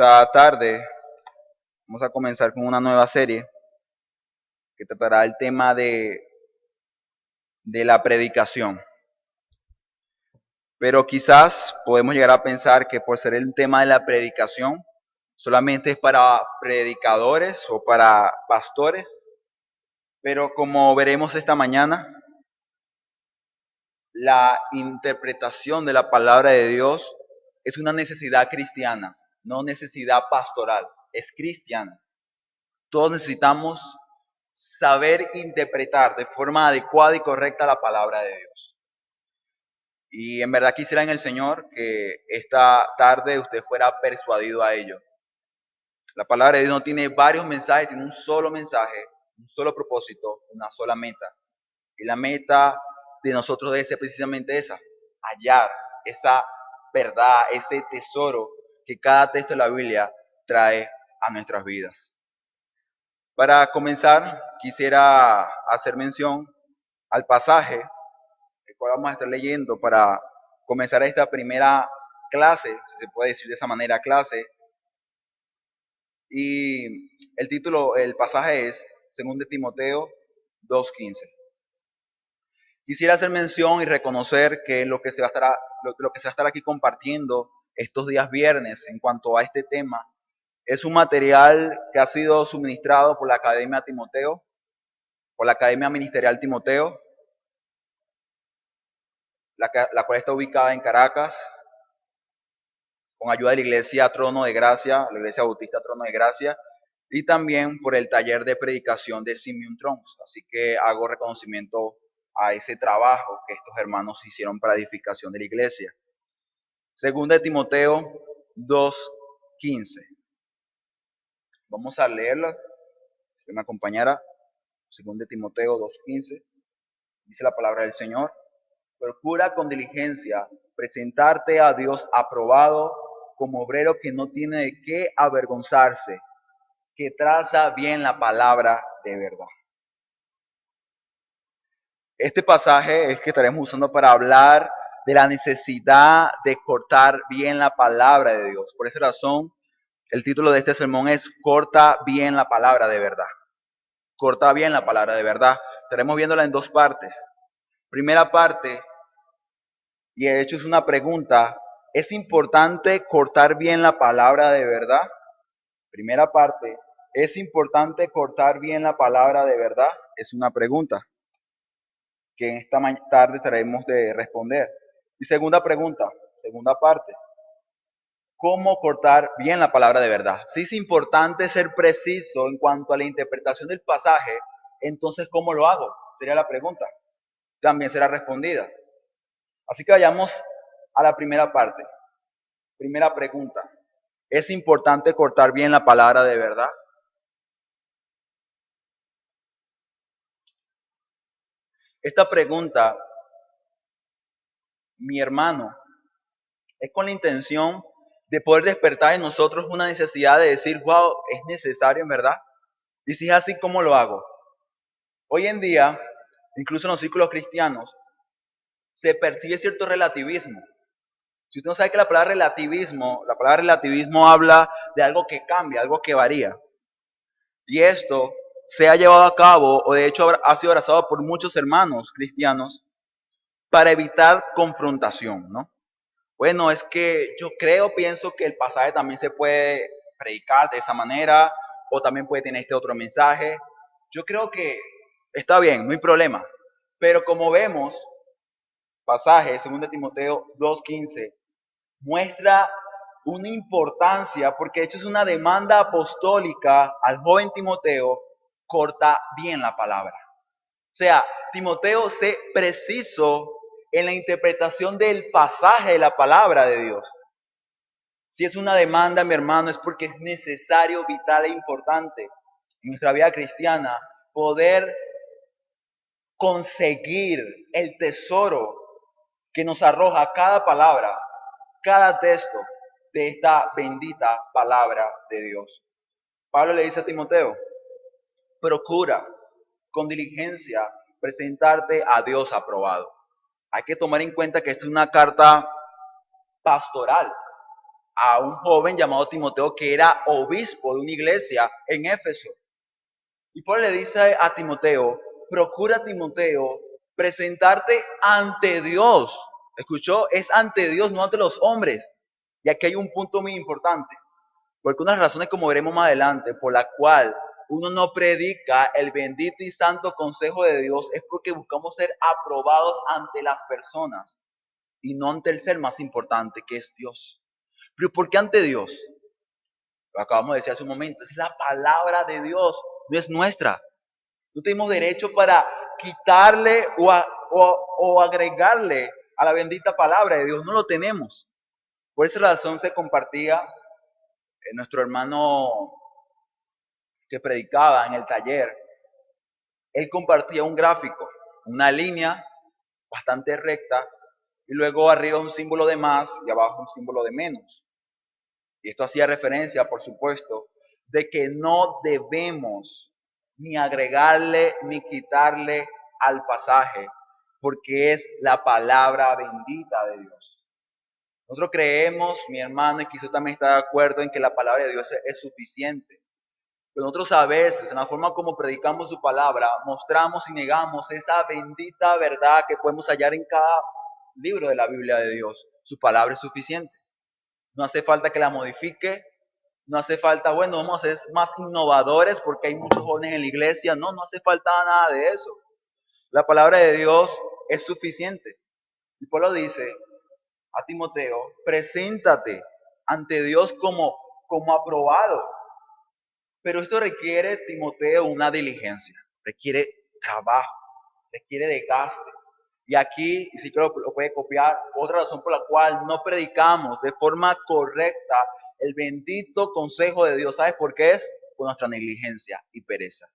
Esta tarde vamos a comenzar con una nueva serie que tratará el tema de la predicación. Pero quizás podemos llegar a pensar que por ser el tema de la predicación solamente es para predicadores o para pastores, pero como veremos esta mañana, la interpretación de la palabra de Dios es una necesidad cristiana, no necesidad pastoral, es cristiana. Todos necesitamos saber interpretar de forma adecuada y correcta la palabra de Dios. Y en verdad quisiera en el Señor que esta tarde usted fuera persuadido a ello. La palabra de Dios no tiene varios mensajes, tiene un solo mensaje, un solo propósito, una sola meta. Y la meta de nosotros debe ser precisamente esa, hallar esa verdad, ese tesoro que cada texto de la Biblia trae a nuestras vidas. Para comenzar, quisiera hacer mención al pasaje, el cual vamos a estar leyendo para comenzar esta primera clase, si se puede decir de esa manera, clase. Y el título, el pasaje es 2 Timoteo 2:15. Quisiera hacer mención y reconocer que lo que se va a estar aquí compartiendo estos días viernes en cuanto a este tema es un material que ha sido suministrado por la Academia Timoteo, por la Academia Ministerial Timoteo, la cual está ubicada en Caracas, con ayuda de la Iglesia Trono de Gracia, la Iglesia Bautista Trono de Gracia, y también por el taller de predicación de Simeon Trons. Así que hago reconocimiento a ese trabajo que estos hermanos hicieron para edificación de la iglesia. 2 Timoteo 2:15. Vamos a leerla, si me acompañara. 2 Timoteo 2:15. Dice la palabra del Señor: procura con diligencia presentarte a Dios aprobado como obrero que no tiene de qué avergonzarse, que traza bien la palabra de verdad. Este pasaje es el que estaremos usando para hablar de la necesidad de cortar bien la palabra de Dios. Por esa razón, el título de este sermón es Corta bien la palabra de verdad. Corta bien la palabra de verdad. Estaremos viéndola en dos partes. Primera parte, y de hecho es una pregunta: ¿es importante cortar bien la palabra de verdad? Primera parte, ¿es importante cortar bien la palabra de verdad? Es una pregunta que en esta tarde trataremos de responder. Y segunda pregunta, segunda parte: ¿cómo cortar bien la palabra de verdad? Si es importante ser preciso en cuanto a la interpretación del pasaje, entonces ¿cómo lo hago? Sería la pregunta. También será respondida. Así que vayamos a la primera parte. Primera pregunta: ¿es importante cortar bien la palabra de verdad? Esta pregunta, mi hermano, es con la intención de poder despertar en nosotros una necesidad de decir, wow, es necesario en verdad. Y si es así, ¿cómo lo hago? Hoy en día, incluso en los círculos cristianos, se percibe cierto relativismo. Si usted no sabe que la palabra relativismo habla de algo que cambia, algo que varía. Y esto se ha llevado a cabo, o de hecho ha sido abrazado por muchos hermanos cristianos, para evitar confrontación, ¿no? Bueno, es que yo pienso que el pasaje también se puede predicar de esa manera, o también puede tener este otro mensaje. Yo creo que está bien, no hay problema. Pero como vemos, pasaje 2 Timoteo 2:15 muestra una importancia, porque de hecho es una demanda apostólica al joven Timoteo: corta bien la palabra. O sea, Timoteo, sé preciso en la interpretación del pasaje de la palabra de Dios. Si es una demanda, mi hermano, es porque es necesario, vital e importante en nuestra vida cristiana poder conseguir el tesoro que nos arroja cada palabra, cada texto de esta bendita palabra de Dios. Pablo le dice a Timoteo: procura con diligencia presentarte a Dios aprobado. Hay que tomar en cuenta que esta es una carta pastoral. a un joven llamado Timoteo que era obispo de una iglesia en Éfeso. Y Pablo le dice a Timoteo, procura Timoteo presentarte ante Dios. ¿Escuchó? Es ante Dios, no ante los hombres. Y aquí hay un punto muy importante. Porque una de las razones, como veremos más adelante, por la cual uno no predica el bendito y santo consejo de Dios es porque buscamos ser aprobados ante las personas y no ante el ser más importante, que es Dios. Pero ¿por qué ante Dios? Lo acabamos de decir hace un momento, es la palabra de Dios, no es nuestra. No tenemos derecho para quitarle o agregarle a la bendita palabra de Dios, no lo tenemos. Por esa razón se compartía nuestro hermano que predicaba en el taller, él compartía un gráfico, una línea bastante recta, y luego arriba un símbolo de más y abajo un símbolo de menos. Y esto hacía referencia, por supuesto, de que no debemos ni agregarle ni quitarle al pasaje, porque es la palabra bendita de Dios. Nosotros creemos, mi hermano, y quizás también está de acuerdo en que la palabra de Dios es suficiente. Pero nosotros a veces, en la forma como predicamos su palabra, mostramos y negamos esa bendita verdad que podemos hallar en cada libro de la Biblia de Dios. Su palabra es suficiente. No hace falta que la modifique. No hace falta, bueno, vamos a ser más innovadores porque hay muchos jóvenes en la iglesia. No, no hace falta nada de eso. La palabra de Dios es suficiente. Y Pablo dice a Timoteo, preséntate ante Dios como aprobado. Pero esto requiere, Timoteo, una diligencia, requiere trabajo, requiere desgaste. Y aquí, y si creo que lo puede copiar, otra razón por la cual no predicamos de forma correcta el bendito consejo de Dios. ¿Sabes por qué es? Por nuestra negligencia y pereza.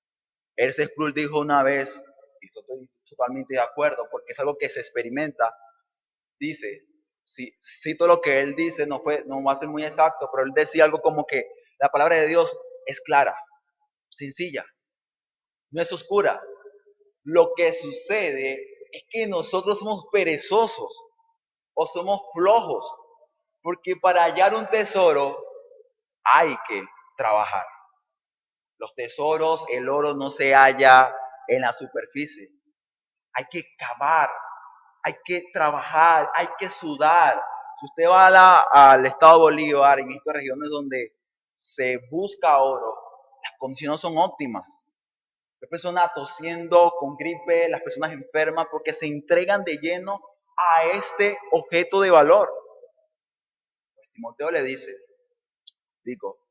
R.C. Sproul dijo una vez, y estoy totalmente de acuerdo, porque es algo que se experimenta, dice, si cito lo que él dice, no va a ser muy exacto, pero él decía algo como que la palabra de Dios es clara, sencilla, no es oscura. Lo que sucede es que nosotros somos perezosos o somos flojos, porque para hallar un tesoro hay que trabajar. Los tesoros, el oro no se halla en la superficie. Hay que cavar, hay que trabajar, hay que sudar. Si usted va al estado Bolívar, en estas regiones donde se busca oro, las condiciones son óptimas. Las personas tosiendo con gripe, las personas enfermas, porque se entregan de lleno a este objeto de valor. Pues Timoteo le dice,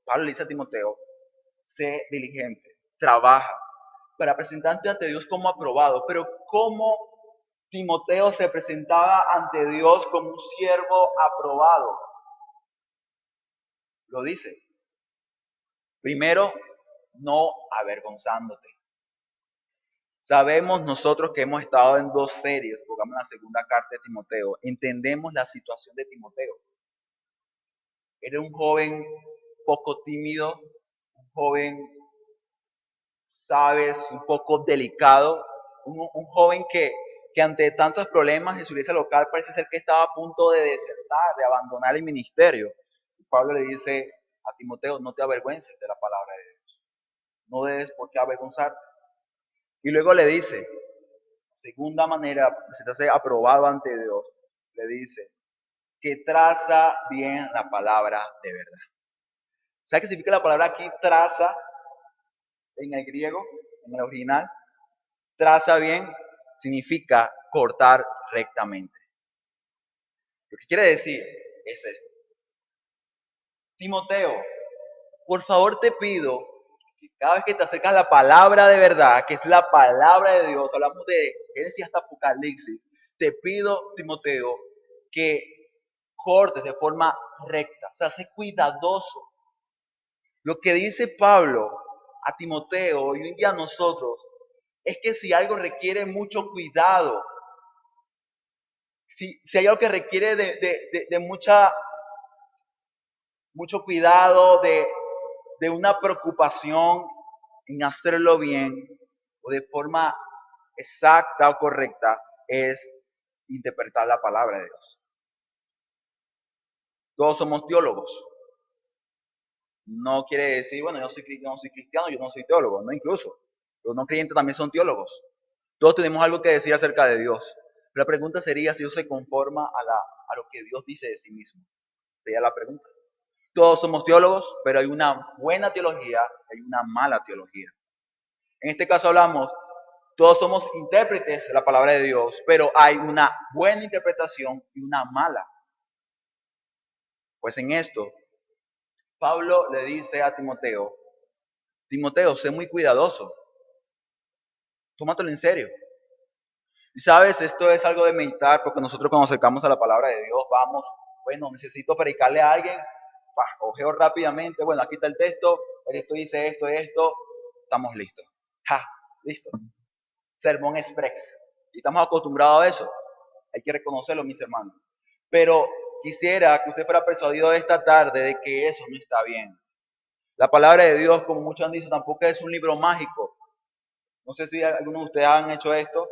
Pablo le dice a Timoteo, sé diligente, trabaja para presentarte ante Dios como aprobado. Pero ¿cómo Timoteo se presentaba ante Dios como un siervo aprobado? Lo dice. Primero, no avergonzándote. Sabemos nosotros que hemos estado en 2 series, pongamos la segunda carta de Timoteo, entendemos la situación de Timoteo. Era un joven poco tímido, un joven, sabes, un poco delicado, un joven que ante tantos problemas en su iglesia local parece ser que estaba a punto de desertar, de abandonar el ministerio. Y Pablo le dice a Timoteo, no te avergüences de la palabra de Dios, no debes por qué avergonzarte. Y luego le dice, segunda manera, presentarse aprobado ante Dios, le dice que traza bien la palabra de verdad. ¿Sabe qué significa la palabra aquí, traza, en el griego, en el original? Traza bien significa cortar rectamente. Lo que quiere decir es esto. Timoteo, por favor te pido que cada vez que te acercas a la palabra de verdad, que es la palabra de Dios, hablamos de Génesis hasta Apocalipsis, te pido, Timoteo, que cortes de forma recta, o sea, sé cuidadoso. Lo que dice Pablo a Timoteo y hoy en día a nosotros es que si algo requiere mucho cuidado, si hay algo que requiere de mucho cuidado, de una preocupación en hacerlo bien o de forma exacta o correcta, es interpretar la palabra de Dios. Todos somos teólogos. No quiere decir, bueno, yo no soy cristiano, yo no soy teólogo, no incluso. Los no creyentes también son teólogos. Todos tenemos algo que decir acerca de Dios. La pregunta sería si Dios se conforma a lo que Dios dice de sí mismo. Sería la pregunta. Todos somos teólogos, pero hay una buena teología y hay una mala teología. En este caso hablamos, todos somos intérpretes de la palabra de Dios, pero hay una buena interpretación y una mala. Pues en esto, Pablo le dice a Timoteo, Timoteo, sé muy cuidadoso, tómatelo en serio. Y sabes, esto es algo de meditar, porque nosotros cuando acercamos a la palabra de Dios, vamos, bueno, necesito predicarle a alguien, ojeo rápidamente, bueno, aquí está el texto, esto dice esto, estamos listos. Listo. Sermón express. Y estamos acostumbrados a eso. Hay que reconocerlo, mis hermanos. Pero quisiera que usted fuera persuadido esta tarde de que eso no está bien. La palabra de Dios, como muchos han dicho, tampoco es un libro mágico. No sé si algunos de ustedes han hecho esto.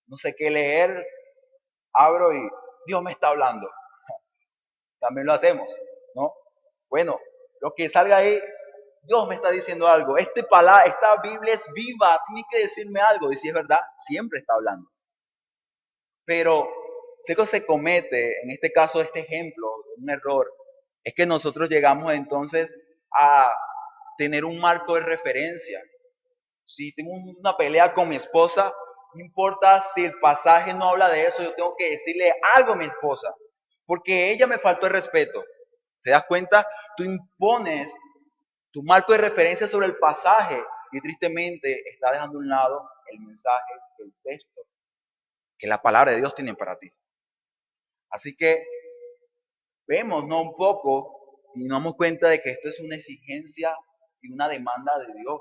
No sé qué leer, abro y Dios me está hablando. También lo hacemos, ¿no? Bueno, lo que salga ahí, Dios me está diciendo algo. Esta Biblia es viva, tiene que decirme algo. Y si es verdad, siempre está hablando. Pero sé que se comete, en este caso, este ejemplo, un error, es que nosotros llegamos entonces a tener un marco de referencia. Si tengo una pelea con mi esposa, no importa si el pasaje no habla de eso, yo tengo que decirle algo a mi esposa, porque ella me faltó el respeto. ¿Te das cuenta? Tú impones tu marco de referencia sobre el pasaje y tristemente está dejando a un lado el mensaje del texto que la palabra de Dios tiene para ti. Así que vemos, ¿no? Un poco y nos damos cuenta de que esto es una exigencia y una demanda de Dios.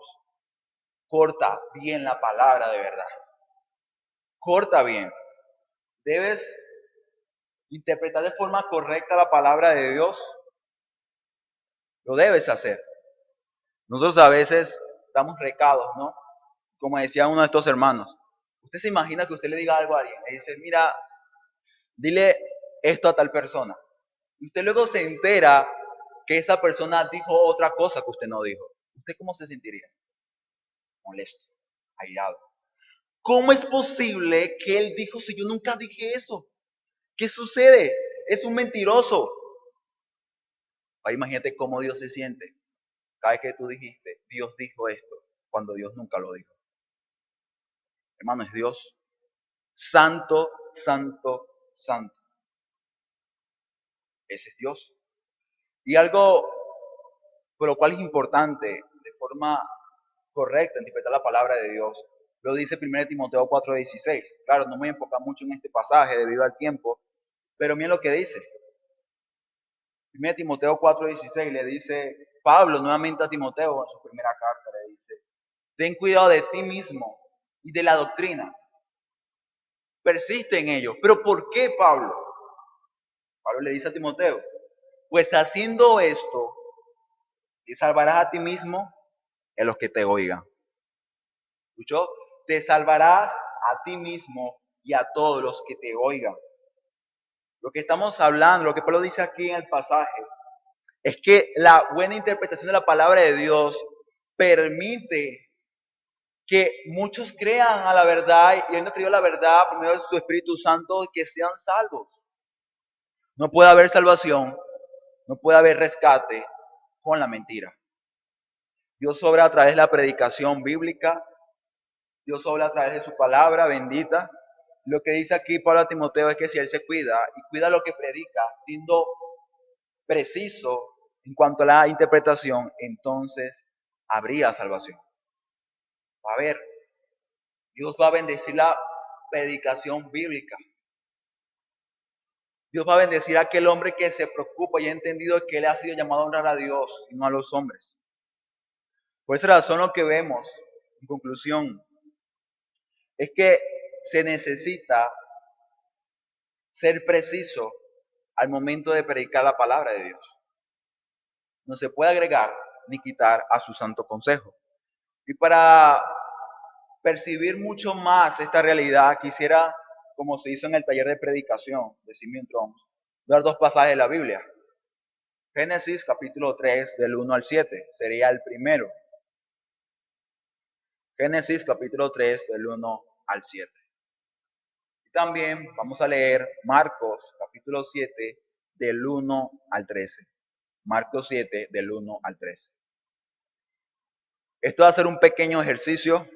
Corta bien la palabra de verdad. Corta bien. Debes interpretar de forma correcta la palabra de Dios. Lo debes hacer. Nosotros a veces damos recados, ¿no? Como decía uno de estos hermanos. Usted se imagina que usted le diga algo a alguien. Le dice, mira, dile esto a tal persona. Y usted luego se entera que esa persona dijo otra cosa que usted no dijo. ¿Usted cómo se sentiría? Molesto, airado. ¿Cómo es posible que él dijo si yo nunca dije eso? ¿Qué sucede? Es un mentiroso. Ahora imagínate cómo Dios se siente cada vez que tú dijiste, Dios dijo esto, cuando Dios nunca lo dijo. Hermano, es Dios santo, santo, santo. Ese es Dios. Y algo por lo cual es importante de forma correcta interpretar la palabra de Dios, lo dice 1 Timoteo 4:16. Claro, no me voy a enfocar mucho en este pasaje debido al tiempo, pero miren lo que dice. 1 Timoteo 4:16 le dice Pablo nuevamente a Timoteo en su primera carta, le dice, ten cuidado de ti mismo y de la doctrina. Persiste en ello. ¿Pero por qué, Pablo? Pablo le dice a Timoteo, pues haciendo esto, te salvarás a ti mismo y a los que te oigan. ¿Escuchó? Te salvarás a ti mismo y a todos los que te oigan. Lo que estamos hablando, lo que Pablo dice aquí en el pasaje, es que la buena interpretación de la palabra de Dios permite que muchos crean a la verdad y habiendo creído la verdad por medio de su Espíritu Santo, que sean salvos. No puede haber salvación, no puede haber rescate con la mentira. Dios obra a través de la predicación bíblica, Dios obra a través de su palabra bendita. Lo que dice aquí Pablo a Timoteo es que si él se cuida y cuida lo que predica, siendo preciso en cuanto a la interpretación, entonces habría salvación. A ver, Dios va a bendecir la predicación bíblica. Dios va a bendecir a aquel hombre que se preocupa y ha entendido que él ha sido llamado a honrar a Dios y no a los hombres. Por esa razón lo que vemos, en conclusión, es que se necesita ser preciso al momento de predicar la palabra de Dios. No se puede agregar ni quitar a su santo consejo. Y para percibir mucho más esta realidad, quisiera, como se hizo en el taller de predicación de Simeon Trump, dar dos pasajes de la Biblia. Génesis capítulo 3 del 1 al 7 sería el primero. Génesis capítulo 3 del 1 al 7. Y también vamos a leer Marcos capítulo 7 del 1 al 13. Marcos 7 del 1 al 13. Esto va a ser un pequeño ejercicio,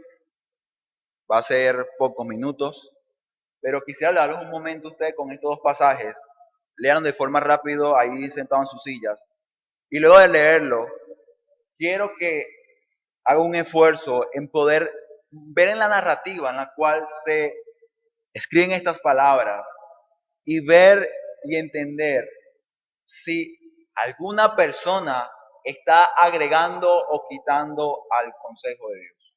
va a ser pocos minutos, pero quisiera hablarles un momento ustedes con estos dos pasajes. Lean de forma rápido ahí sentados en sus sillas. Y luego de leerlo, quiero que haga un esfuerzo en poder ver en la narrativa en la cual se escriben estas palabras y ver y entender si alguna persona está agregando o quitando al consejo de Dios.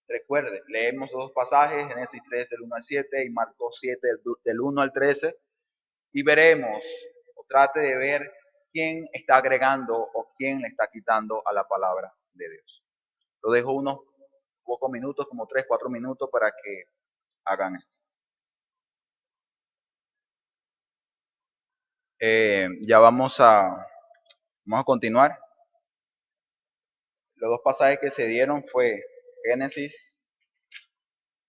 Recuerde, leemos dos pasajes, Génesis 3 del 1 al 7 y Marcos 7 del 1 al 13, y veremos, o trate de ver quién está agregando o quién le está quitando a la palabra de Dios. Lo dejo unos pocos minutos, como 3, 4 minutos, para que hagan esto. Ya vamos a continuar. Los dos pasajes que se dieron fue Génesis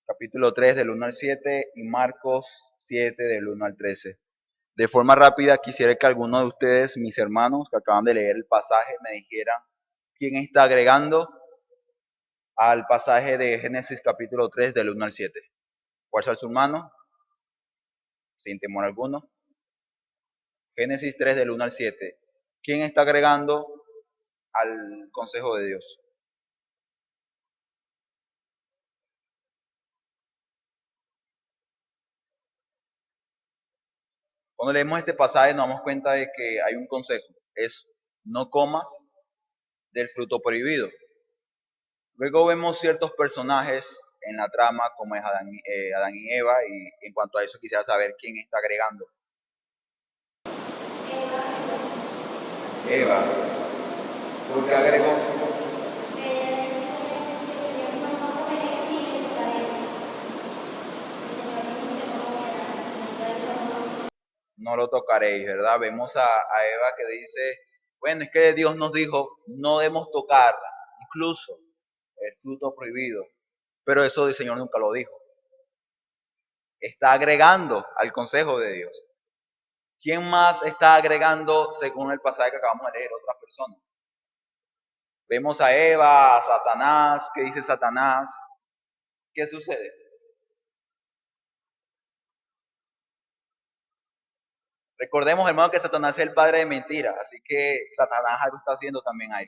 capítulo 3 del 1 al 7 y Marcos 7 del 1 al 13. De forma rápida, quisiera que alguno de ustedes, mis hermanos que acaban de leer el pasaje, me dijeran quién está agregando al pasaje de Génesis capítulo 3 del 1 al 7. Fuerza su mano, sin temor alguno. Génesis 3 del 1 al 7. ¿Quién está agregando al consejo de Dios? Cuando leemos este pasaje nos damos cuenta de que hay un consejo. Es no comas del fruto prohibido. Luego vemos ciertos personajes en la trama como es Adán y Eva, y en cuanto a eso quisiera saber quién está agregando. Eva. ¿Por qué agregó? No lo tocaréis, ¿verdad? Vemos a Eva que dice, bueno, es que Dios nos dijo, no debemos tocar incluso el fruto prohibido, pero eso el Señor nunca lo dijo. Está agregando al consejo de Dios. ¿Quién más está agregando según el pasaje que acabamos de leer? Otras personas. Vemos a Eva, a Satanás. ¿Qué dice Satanás? ¿Qué sucede? Recordemos, hermano, que Satanás es el padre de mentira, así que Satanás algo está haciendo también ahí.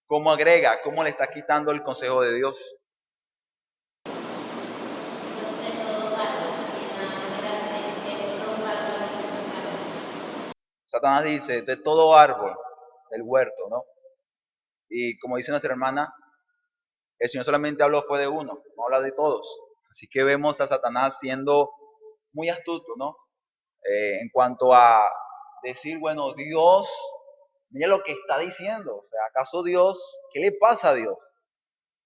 ¿Cómo agrega? ¿Cómo le está quitando el consejo de Dios? Satanás dice, de todo árbol del huerto, ¿no? Y como dice nuestra hermana, el Señor solamente habló fue de uno, no habla de todos. Así que vemos a Satanás siendo muy astuto, ¿no? En cuanto a decir, bueno, Dios, mira lo que está diciendo. O sea, ¿acaso Dios, qué le pasa a Dios?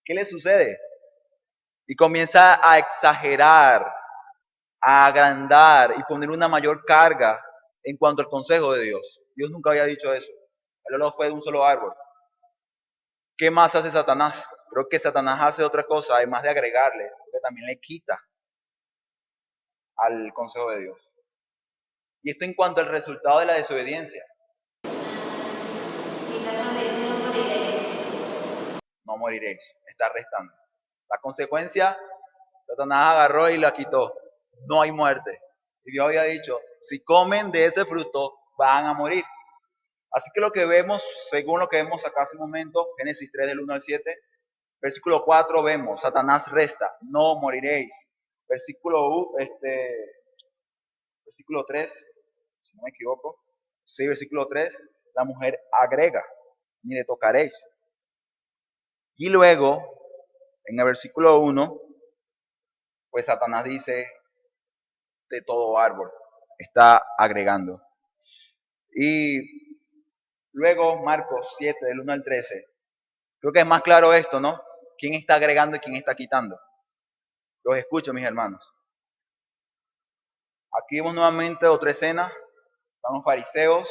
¿Qué le sucede? Y comienza a exagerar, a agrandar y poner una mayor carga en cuanto al consejo de Dios. Dios nunca había dicho eso. Él no fue de un solo árbol. ¿Qué más hace Satanás? Creo que Satanás hace otra cosa, además de agregarle, que también le quita al consejo de Dios. Y esto en cuanto al resultado de la desobediencia. No moriréis, está restando. La consecuencia, Satanás agarró y la quitó. No hay muerte. Y Dios había dicho, si comen de ese fruto, van a morir. Así que lo que vemos, según lo que vemos acá hace un momento, Génesis 3 del 1 al 7, versículo 4 vemos, Satanás resta, no moriréis. Versículo 3, si no me equivoco, sí, versículo 3, la mujer agrega, ni le tocaréis. Y luego, en el versículo 1, pues Satanás dice, de todo árbol, está agregando. Y luego Marcos 7, del 1 al 13, creo que es más claro esto, ¿no? ¿Quién está agregando y quién está quitando? Los escucho, mis hermanos. Aquí vemos nuevamente otra escena Están los fariseos,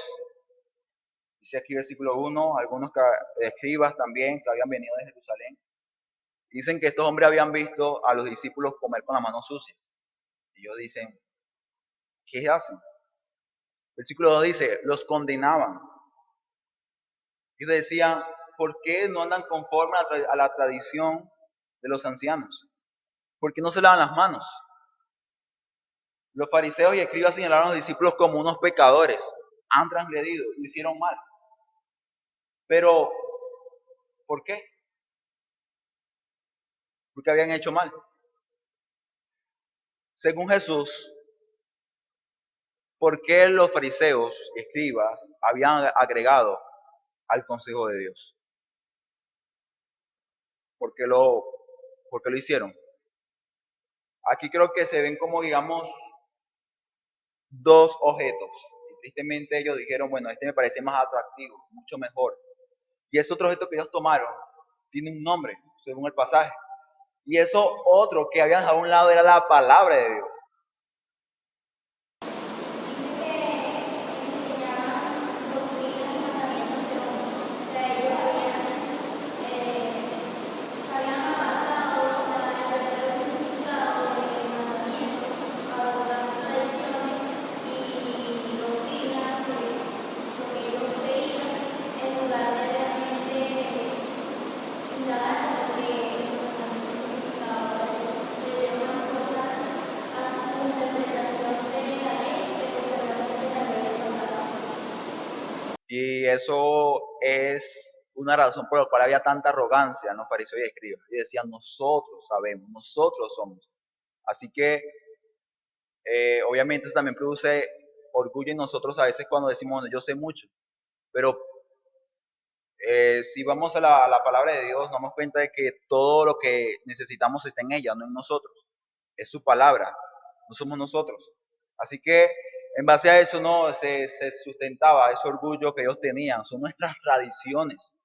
dice aquí versículo 1, algunos escribas también que habían venido de Jerusalén. Dicen que estos hombres habían visto a los discípulos comer con las manos sucias. Y ellos dicen, ¿qué hacen? Versículo 2 dice, los condenaban. Ellos decían, ¿por qué no andan conforme a la tradición de los ancianos? ¿Por qué no se lavan las manos? Los fariseos y escribas señalaron a los discípulos como unos pecadores. Han transgredido y hicieron mal. Pero, ¿por qué? Porque habían hecho mal. Según Jesús, ¿por qué los fariseos y escribas habían agregado al consejo de Dios? ¿Por qué lo hicieron? Aquí creo que se ven como, digamos, dos objetos. Y tristemente ellos dijeron, bueno, este me parece más atractivo, mucho mejor. Y ese otro objeto que ellos tomaron tiene un nombre, según el pasaje. Y eso otro que habían dejado a un lado era la palabra de Dios. Y eso es una razón por la cual había tanta arrogancia en los fariseos y escribas. Y decían, nosotros sabemos, nosotros somos. Así que, obviamente, eso también produce orgullo en nosotros a veces cuando decimos, bueno, yo sé mucho. Pero si vamos a la palabra de Dios, nos damos cuenta de que todo lo que necesitamos está en ella, no en nosotros. Es su palabra, no somos nosotros. Así que en base a eso no se sustentaba ese orgullo que ellos tenían. Son nuestras tradiciones.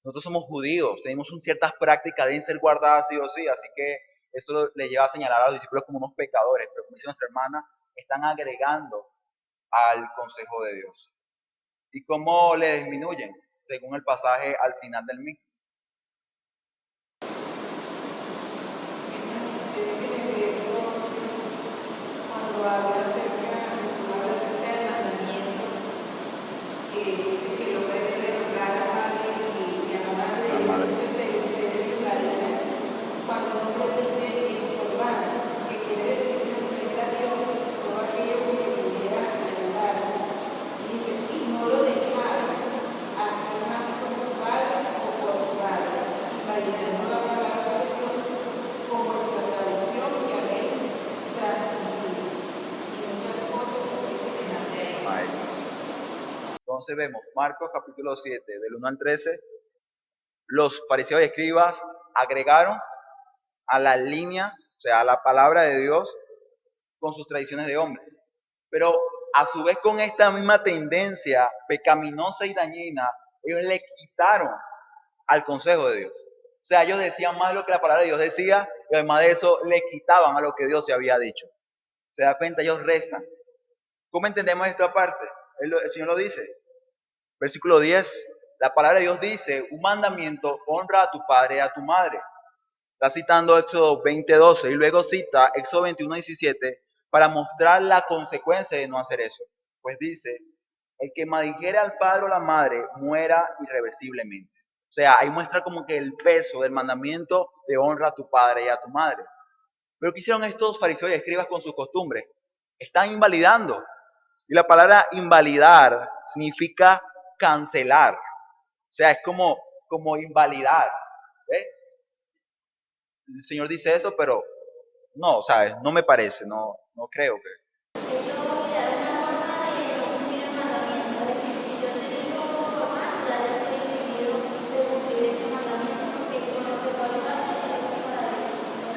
Nosotros somos judíos, tenemos ciertas prácticas, deben ser guardadas sí o sí. Así que eso le lleva a señalar a los discípulos como unos pecadores. Pero como dice nuestra hermana, están agregando al consejo de Dios. ¿Y cómo le disminuyen? Según el pasaje al final del mismo. Cuando habla acerca de su obra acerca del mandamiento, que dice que el hombre debe honrar a madre y a la madre, dice de la vida, cuando no puede ser informal, que quiere decir que enfrenta a Dios todo aquello que pudiera ayudarle. Dice, y no lo dejaras hacer más por su padre o por su madre, validando la palabra de Dios con vuestra tradición que habéis transmitido. Entonces vemos Marcos capítulo 7, del 1 al 13, los fariseos y escribas agregaron a la línea, o sea, a la palabra de Dios con sus tradiciones de hombres. Pero a su vez con esta misma tendencia pecaminosa y dañina, ellos le quitaron al consejo de Dios. O sea, ellos decían más de lo que la palabra de Dios decía y además de eso le quitaban a lo que Dios se había dicho. ¿Se da cuenta? Ellos restan. ¿Cómo entendemos esta parte? El Señor lo dice. Versículo 10, la palabra de Dios dice, un mandamiento, honra a tu padre y a tu madre. Está citando Éxodo 20:12 y luego cita Éxodo 21:17 para mostrar la consecuencia de no hacer eso. Pues dice, el que maldijere al padre o la madre muera irreversiblemente. O sea, ahí muestra como que el peso del mandamiento de honra a tu padre y a tu madre. Pero ¿qué hicieron estos fariseos y escribas con sus costumbres? Están invalidando. Y la palabra invalidar significa cancelar. O sea, es como invalidar. ¿Ves? El Señor dice eso, pero no, ¿sabes? No me parece, no creo que.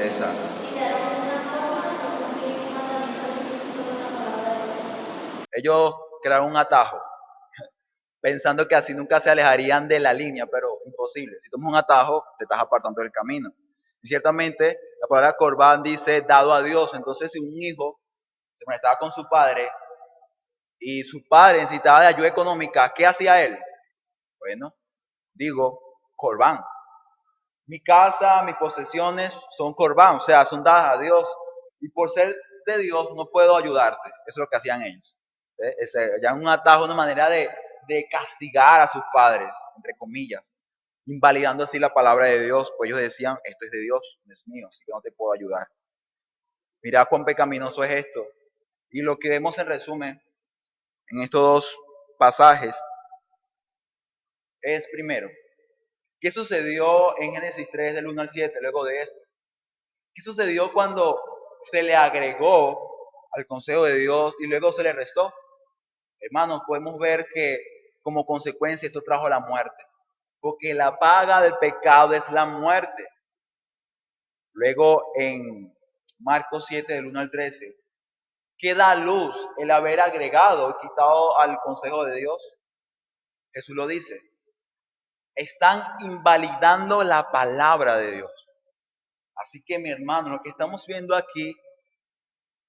Exacto. Ellos crearon un atajo, pensando que así nunca se alejarían de la línea, pero imposible. Si tomas un atajo, te estás apartando del camino. Y ciertamente, la palabra Corbán dice dado a Dios. Entonces, si un hijo se molestaba con su padre y su padre necesitaba de ayuda económica, ¿qué hacía él? Bueno, digo, Corbán. Mi casa, mis posesiones son Corbán, o sea, son dadas a Dios. Y por ser de Dios no puedo ayudarte. Eso es lo que hacían ellos. Ya un atajo, una manera de castigar a sus padres, entre comillas, invalidando así la palabra de Dios, pues ellos decían, esto es de Dios, no es mío, así que no te puedo ayudar. Mira cuán pecaminoso es esto. Y lo que vemos en resumen en estos dos pasajes es primero, ¿qué sucedió en Génesis 3 del 1 al 7 luego de esto? ¿Qué sucedió cuando se le agregó al consejo de Dios y luego se le restó? Hermanos, podemos ver que como consecuencia esto trajo la muerte, porque la paga del pecado es la muerte. Luego en Marcos 7 del 1 al 13, ¿qué da luz el haber agregado y quitado al consejo de Dios? Jesús lo dice, están invalidando la palabra de Dios. Así que mi hermano, lo que estamos viendo aquí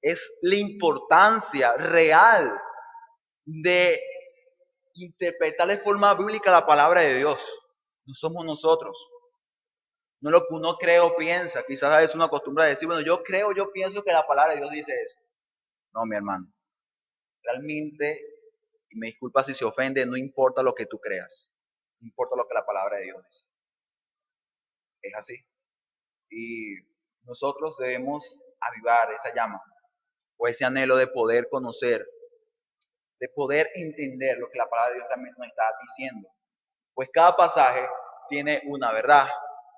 es la importancia real de interpretar de forma bíblica la palabra de Dios. No somos nosotros. No lo que uno cree o piensa. Quizás a veces uno acostumbra a decir, bueno, yo creo, yo pienso que la palabra de Dios dice eso. No, mi hermano. Realmente, y me disculpa si se ofende, no importa lo que tú creas. No importa lo que la palabra de Dios dice. Es así. Y nosotros debemos avivar esa llama o ese anhelo de poder conocer, de poder entender lo que la palabra de Dios también nos está diciendo. Pues cada pasaje tiene una verdad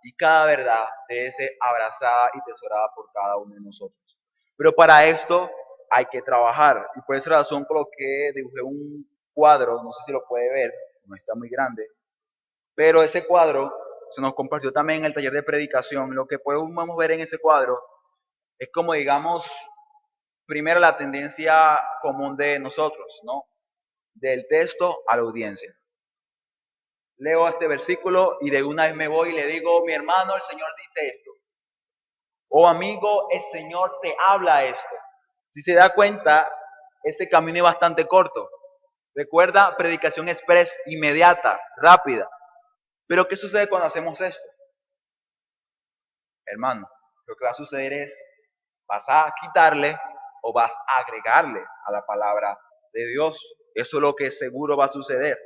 y cada verdad debe ser abrazada y tesorada por cada uno de nosotros. Pero para esto hay que trabajar y por esa razón coloqué, dibujé un cuadro, no sé si lo puede ver, no está muy grande, pero ese cuadro se nos compartió también en el taller de predicación. Lo que podemos ver en ese cuadro es como, digamos, primero la tendencia común de nosotros, ¿no? Del texto a la audiencia. Leo este versículo y de una vez me voy y le digo, mi hermano, el Señor dice esto. O amigo, el Señor te habla esto. Si se da cuenta, ese camino es bastante corto. Recuerda, predicación express, inmediata, rápida. Pero ¿qué sucede cuando hacemos esto? Hermano, lo que va a suceder es, vas a quitarle o vas a agregarle a la palabra de Dios. Eso es lo que seguro va a suceder.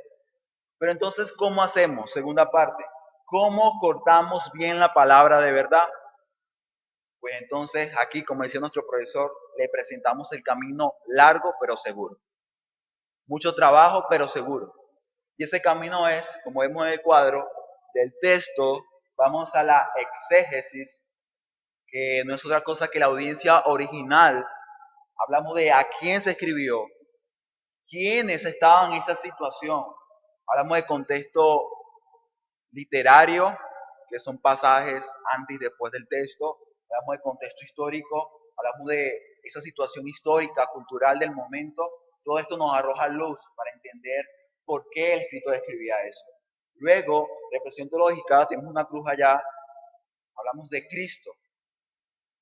Pero entonces, ¿cómo hacemos? Segunda parte, ¿cómo cortamos bien la palabra de verdad? Pues entonces aquí, como decía nuestro profesor, le presentamos el camino largo pero seguro. Mucho trabajo pero seguro. Y ese camino es, como vemos en el cuadro, del texto, vamos a la exégesis, que no es otra cosa que la audiencia original. Hablamos de a quién se escribió, quiénes estaban en esa situación. Hablamos de contexto literario, que son pasajes antes y después del texto. Hablamos de contexto histórico, hablamos de esa situación histórica, cultural del momento. Todo esto nos arroja luz para entender por qué el escritor escribía eso. Luego, represión teológica, tenemos una cruz allá, hablamos de Cristo.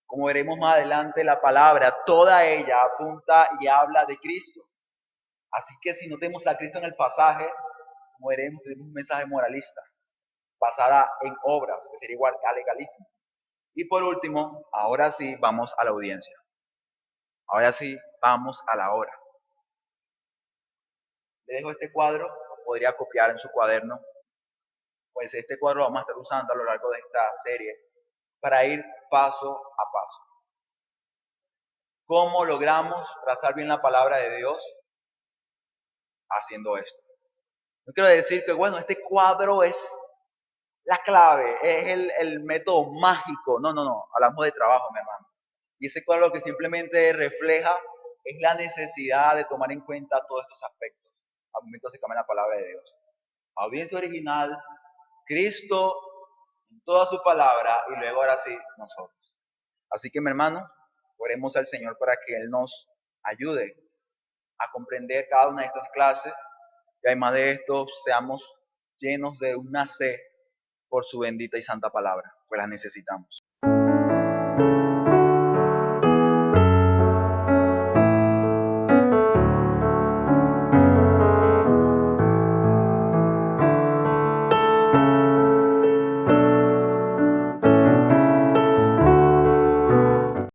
Como veremos más adelante, la palabra, toda ella apunta y habla de Cristo. Así que si no tenemos a Cristo en el pasaje, como veremos, tenemos un mensaje moralista, basada en obras, que sería igual a legalismo. Y por último, ahora sí vamos a la audiencia. Ahora sí vamos a la hora. Le dejo este cuadro, lo podría copiar en su cuaderno. Pues este cuadro lo vamos a estar usando a lo largo de esta serie para ir paso a paso. ¿Cómo logramos trazar bien la palabra de Dios? Haciendo esto. No quiero decir que, bueno, este cuadro es la clave, es el método mágico. No, no, no. Hablamos de trabajo, mi hermano. Y ese cuadro lo que simplemente refleja es la necesidad de tomar en cuenta todos estos aspectos al momento de acercarme a la palabra de Dios. Audiencia original, Cristo en toda su palabra y luego ahora sí nosotros. Así que mi hermano, oremos al Señor para que Él nos ayude a comprender cada una de estas clases y además de esto seamos llenos de una sed por su bendita y santa palabra, pues la necesitamos.